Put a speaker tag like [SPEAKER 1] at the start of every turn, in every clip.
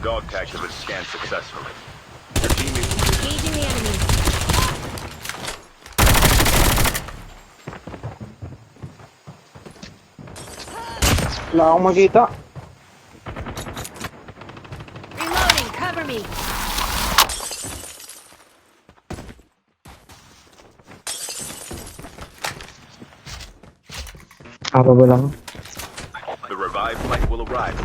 [SPEAKER 1] Dog tag has been scanned successfully. Your team is
[SPEAKER 2] Engaging the enemy.
[SPEAKER 3] Wala akong makita.
[SPEAKER 2] Reloading, cover me.
[SPEAKER 4] Apa ba lang?
[SPEAKER 1] the revived flight will arrive.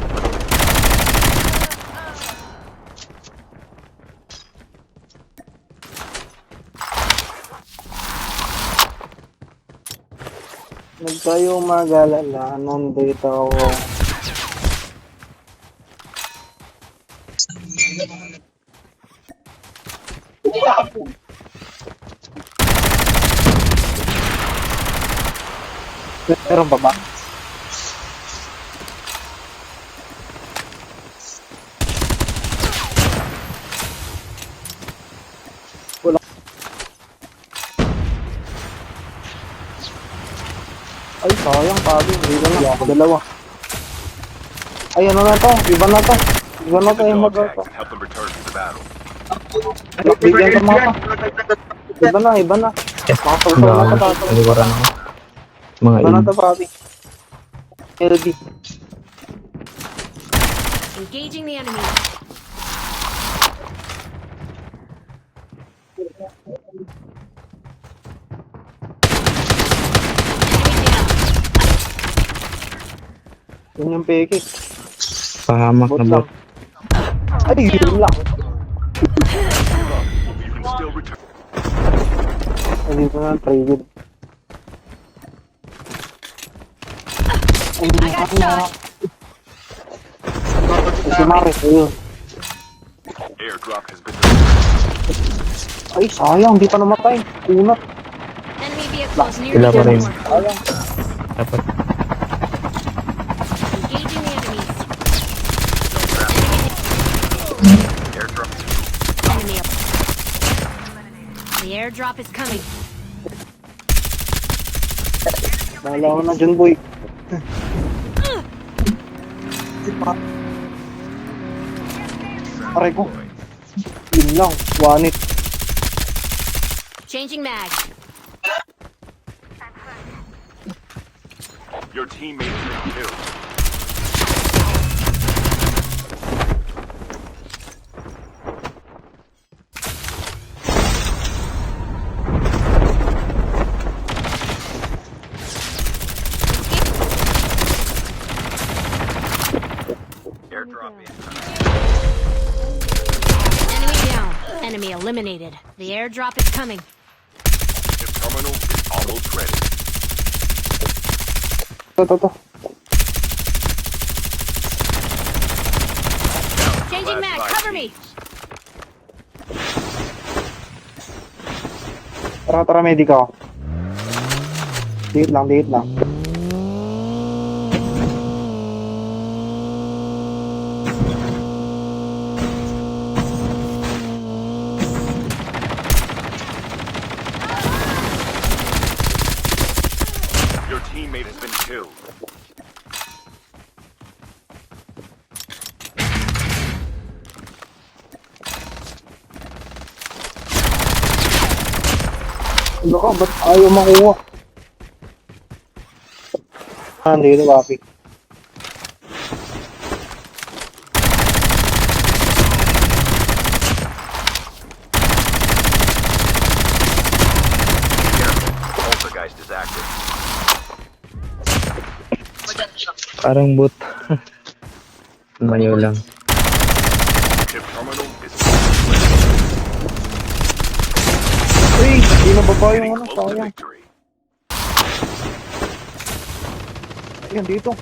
[SPEAKER 3] Huwag kayong mag-alala, nandito ako. Meron pa ba? Wala. Ay, sayang, pabi. Iba na. Dalawa. Ay, ano na to? Iba na to. Iba na to
[SPEAKER 1] The
[SPEAKER 3] yung
[SPEAKER 1] dog
[SPEAKER 3] mag-to.
[SPEAKER 1] tags and help them return to the battle.
[SPEAKER 3] Bigyan ka mga Iba na, iba na. Makasulsol na
[SPEAKER 4] Gago.
[SPEAKER 3] to, tato.
[SPEAKER 4] Naliwaran ako. Mga
[SPEAKER 3] Iba na
[SPEAKER 4] in.
[SPEAKER 3] to, pabi. LD.
[SPEAKER 2] Engaging the enemy.
[SPEAKER 3] Yun yung peke.
[SPEAKER 4] Pahamak
[SPEAKER 3] Bot
[SPEAKER 4] na
[SPEAKER 3] lang.
[SPEAKER 4] bot.
[SPEAKER 3] Ay, yun lang.
[SPEAKER 1] You can still return.
[SPEAKER 3] Ay, dito na, trigger. Ay,
[SPEAKER 2] I got shot.
[SPEAKER 3] Si Maris, ayun.
[SPEAKER 1] Airdrop has been
[SPEAKER 3] Ay, sayang, di pa namatay. Kunat.
[SPEAKER 2] Enemy vehicles near
[SPEAKER 4] Sila
[SPEAKER 2] the
[SPEAKER 4] pa rin.
[SPEAKER 2] airport.
[SPEAKER 3] Sayang.
[SPEAKER 4] Dapat.
[SPEAKER 2] Engaging the enemies.
[SPEAKER 1] airdrop.
[SPEAKER 2] Enemy up. The airdrop is coming.
[SPEAKER 3] Bahala ko na dyan, boy. Aray ko. Yun lang. One it.
[SPEAKER 2] Changing mag.
[SPEAKER 1] Your teammate has been killed. Airdrop in.
[SPEAKER 2] Enemy down. Enemy eliminated. The airdrop is coming.
[SPEAKER 1] The terminal is almost ready.
[SPEAKER 3] To.
[SPEAKER 2] Changing mag. Cover me.
[SPEAKER 3] Tara, medic ako. Diit lang.
[SPEAKER 1] Your teammate has been killed.
[SPEAKER 3] Ano ka? Ba't ayaw makuha? Dito, papi.
[SPEAKER 1] Poltergeist is active.
[SPEAKER 4] Parang bot. Mayo lang.
[SPEAKER 1] The terminal is
[SPEAKER 3] Uy, di na baba yung
[SPEAKER 1] getting
[SPEAKER 3] ano,
[SPEAKER 1] close to
[SPEAKER 3] sayang.
[SPEAKER 1] victory.
[SPEAKER 3] Ayan, dito.